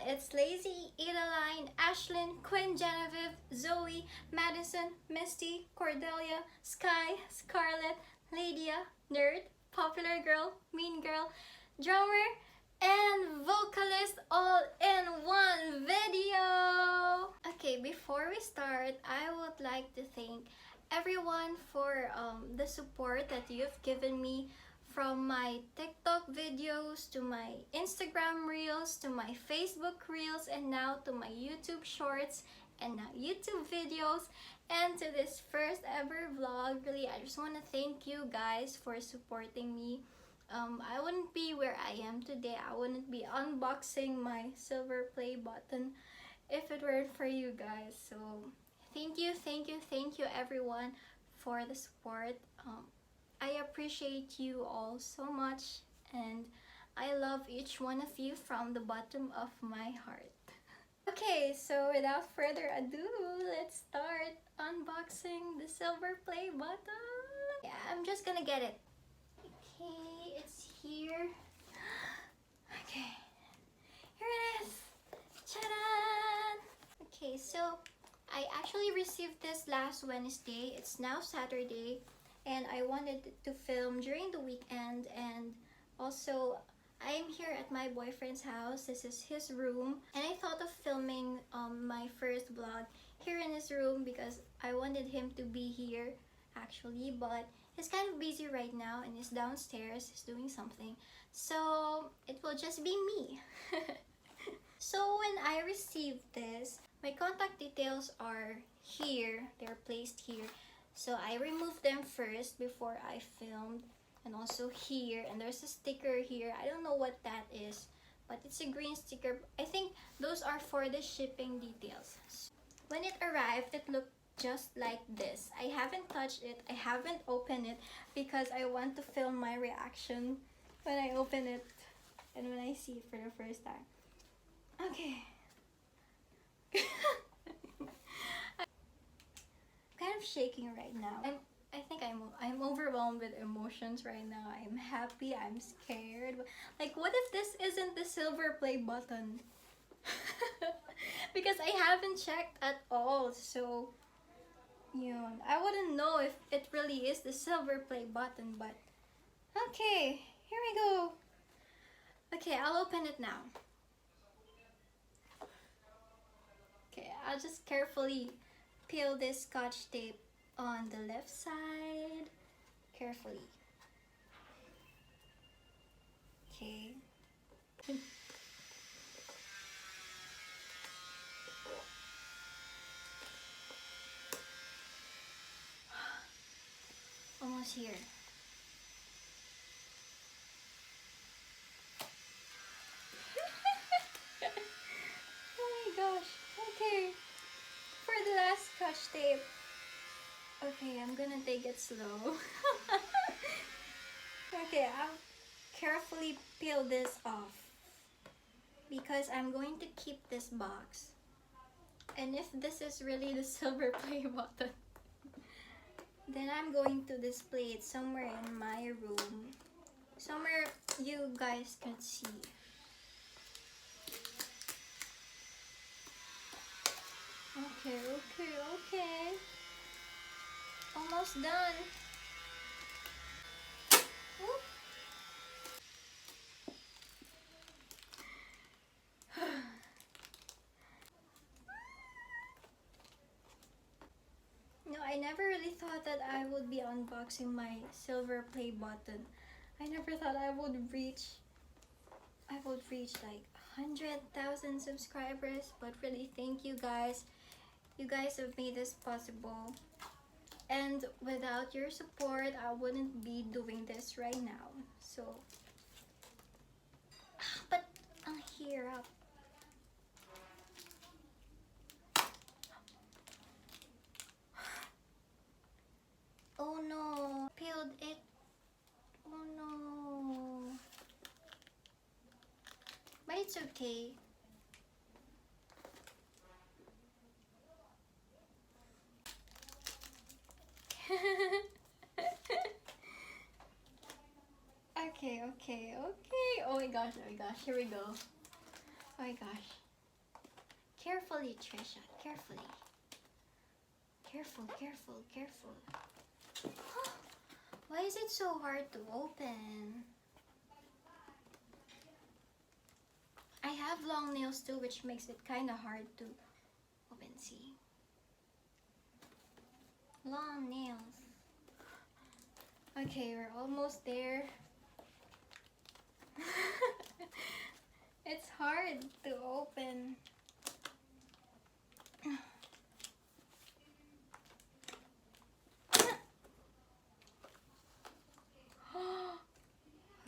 it's Lazy, Edaline, Ashlyn, Quinn, Genevieve, Zoe, Madison, Misty, Cordelia, Sky, Scarlett, Lydia, Nerd, Popular Girl, Mean Girl, Drummer, and Vocalist all in one video! Okay, before we start, I would like to thank everyone for the support that you've given me, from my TikTok videos to my Instagram reels to my Facebook reels and now to my YouTube shorts and now YouTube videos and to this first ever vlog. Really, I just want to thank you guys for supporting me. I wouldn't be where I am today. I wouldn't be unboxing my silver play button if it weren't for you guys. So thank you everyone for the support. I appreciate you all so much, and I love each one of you from the bottom of my heart. Okay, so without further ado, let's start unboxing the silver play button. Yeah, I'm just gonna get it. Okay, it's here. Okay, here it is. Ta-da! Okay, so I actually received this last Wednesday. It's now Saturday. And I wanted to film during the weekend, and also I'm here at my boyfriend's house. This is his room, and I thought of filming my first vlog here in his room because I wanted him to be here actually, but he's kind of busy right now and he's downstairs, he's doing something, so it will just be me. So when I received this, my contact details are here, they're placed here. So I removed them first before I filmed, and also here, and there's a sticker here. I don't know what that is, but it's a green sticker. I think those are for the shipping details. When it arrived, it looked just like this. I haven't touched it, I haven't opened it because I want to film my reaction when I open it and when I see it for the first time. Okay. Kind of shaking right now. I think I'm overwhelmed with emotions right now. I'm happy, I'm scared. Like, what if this isn't the silver play button? Because I haven't checked at all, so you know, I wouldn't know if it really is the silver play button. But okay, here we go. Okay, I'll open it now. Okay, I'll just carefully peel this scotch tape on the left side carefully. Okay. Almost here. Oh my gosh. Okay. For the last scotch tape. Okay, I'm gonna take it slow. Okay, I'll carefully peel this off because I'm going to keep this box. And if this is really the silver play button, then I'm going to display it somewhere in my room. Somewhere you guys can see. Okay. Almost done. Whoop. No, I never really thought that I would be unboxing my silver play button. I never thought I would reach like 100,000 subscribers, but really thank you guys. You guys have made this possible. And without your support, I wouldn't be doing this right now. So, but I'll hear up. Oh no, peeled it. Oh no. But it's okay. Okay. Oh my gosh, here we go. Oh my gosh. Carefully, Trisha. Carefully. Careful, careful, careful. Why is it so hard to open? I have long nails too, which makes it kind of hard to open. See? Long nails. Okay, we're almost there. It's hard to open.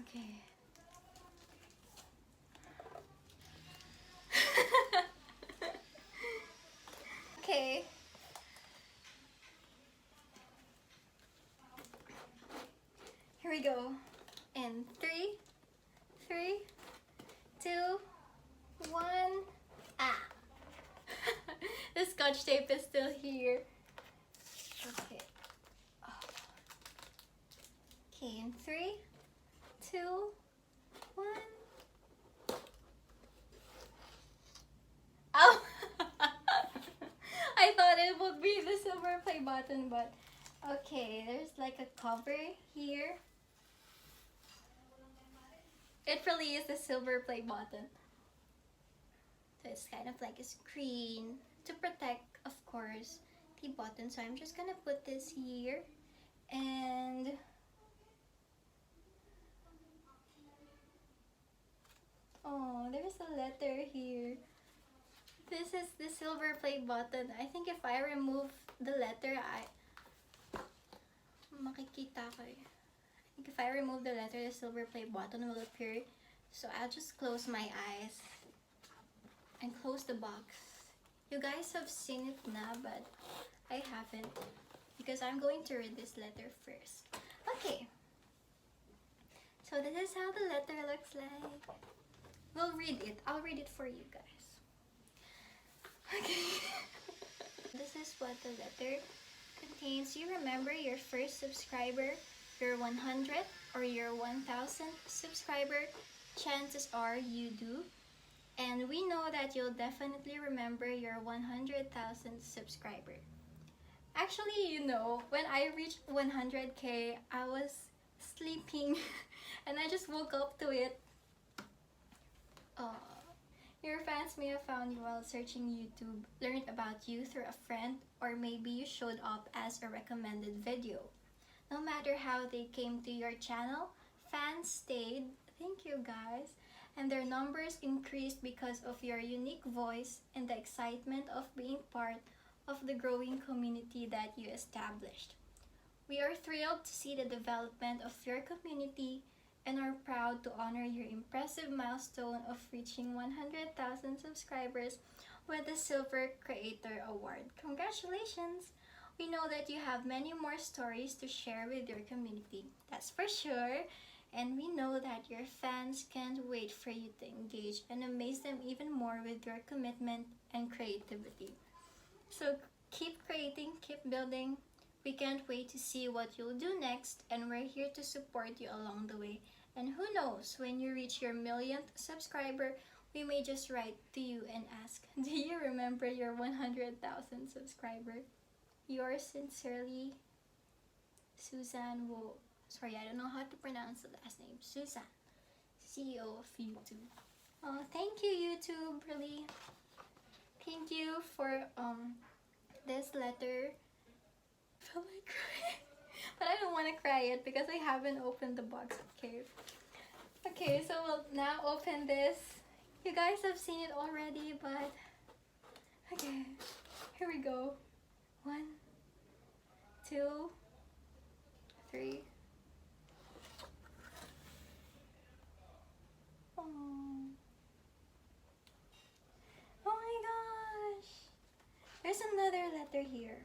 Okay. Okay. Here we go. In 3, 3, 2, 1. Ah! The scotch tape is still here. Okay. Okay, in 3, 2, 1. Oh! I thought it would be the silver play button, but okay, there's like a cover here. It really is the silver play button. So it's kind of like a screen to protect, of course, the button. So I'm just gonna put this here, and oh, there's a letter here. This is the silver play button. I think if I remove the letter, makikita ko eh. I think if I remove the letter, the silver play button will appear. So I'll just close my eyes and close the box. You guys have seen it now, but I haven't, because I'm going to read this letter first. Okay. So this is how the letter looks like. We'll read it. I'll read it for you guys. Okay. This is what the letter contains. You remember your first subscriber, your 100th, or your 1000th subscriber? Chances are you do. And we know that you'll definitely remember your 100,000 subscriber. Actually, you know, when I reached 100K, I was sleeping and I just woke up to it. Your fans may have found you while searching YouTube, learned about you through a friend, or maybe you showed up as a recommended video. No matter how they came to your channel, fans stayed. Thank you guys. And their numbers increased because of your unique voice and the excitement of being part of the growing community that you established. We are thrilled to see the development of your community and are proud to honor your impressive milestone of reaching 100,000 subscribers with the Silver Creator Award. Congratulations! We know that you have many more stories to share with your community, that's for sure, and we know that your fans can't wait for you to engage and amaze them even more with your commitment and creativity. So keep creating, keep building. We can't wait to see what you'll do next, and we're here to support you along the way. And who knows, when you reach your 1,000,000th subscriber, we may just write to you and ask, do you remember your 100,000 subscriber? Yours sincerely, Susan Wu. Sorry, I don't know how to pronounce the last name. Susan, CEO of YouTube. Oh, thank you, YouTube, really. Thank you for this letter. I feel like crying. But I don't want to cry yet because I haven't opened the box. Okay, so we'll now open this. You guys have seen it already, but okay, here we go. 1, 2, 3. Oh. Oh my gosh! There's another letter here.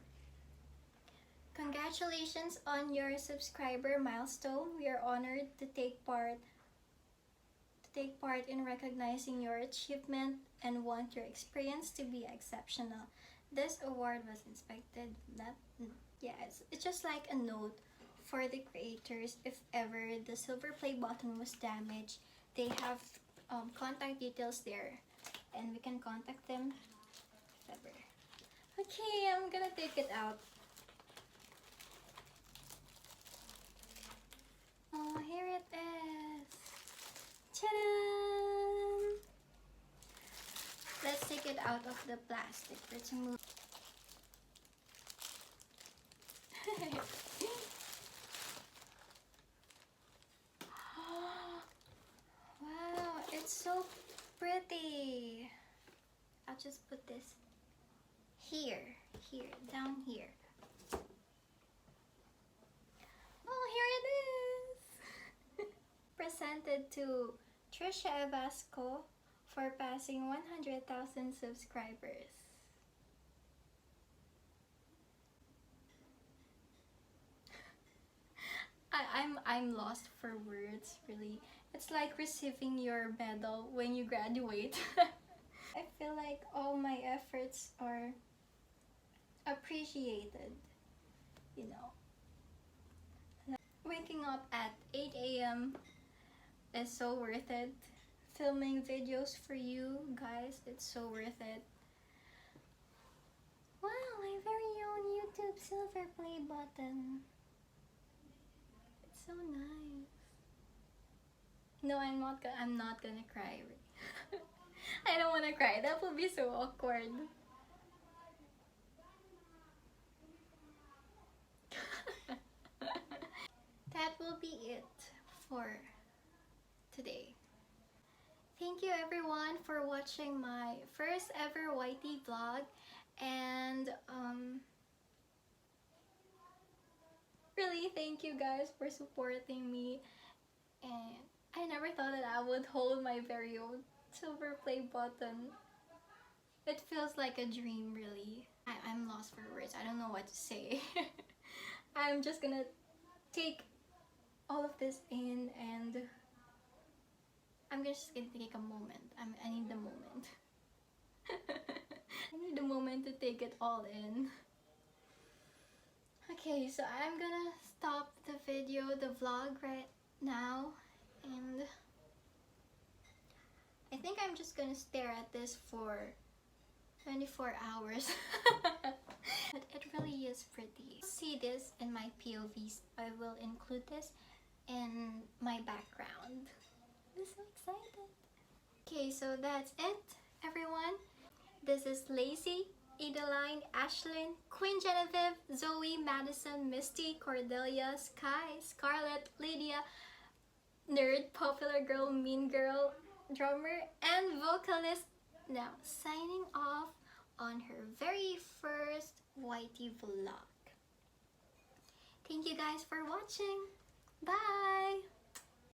Congratulations on your subscriber milestone. We are honored to take part in recognizing your achievement and want your experience to be exceptional. This award was inspected. It's just like a note for the creators. If ever the silver play button was damaged, they have contact details there, and we can contact them Whatever. Okay, I'm gonna take it out. Oh, here it is. Ta-da! Let's take it out of the plastic. Let's move. Wow, it's so pretty. I'll just put this here, down here. Oh, here it is. Presented to Trisha Evasco for passing 100,000 subscribers. I'm lost for words, really. It's like receiving your medal when you graduate. I feel like all my efforts are appreciated, you know. Like waking up at 8 a.m. is so worth it. Filming videos for you guys, it's so worth it. Wow, my very own YouTube silver play button. It's so nice. No, I'm not gonna cry. I don't wanna cry. That would be so awkward. That will be it for today. Thank you everyone for watching my first ever YT vlog, and really thank you guys for supporting me. And I never thought that I would hold my very own silver play button. It feels like a dream, really. I'm lost for words. I don't know what to say. I'm just gonna take all of this in, and I'm just gonna take a moment. I need the moment. I need the moment to take it all in. Okay, so I'm gonna stop the video, the vlog right now, and I think I'm just gonna stare at this for 24 hours. But it really is pretty. See this in my POVs. I will include this in my background. I'm so excited. Okay, so that's it, everyone. This is Lacey, Adeline, Ashlyn, Queen Genevieve, Zoe, Madison, Misty, Cordelia, Sky, Scarlett, Lydia, Nerd, Popular Girl, Mean Girl, Drummer, and Vocalist, now signing off on her very first YT vlog. Thank you guys for watching. Bye!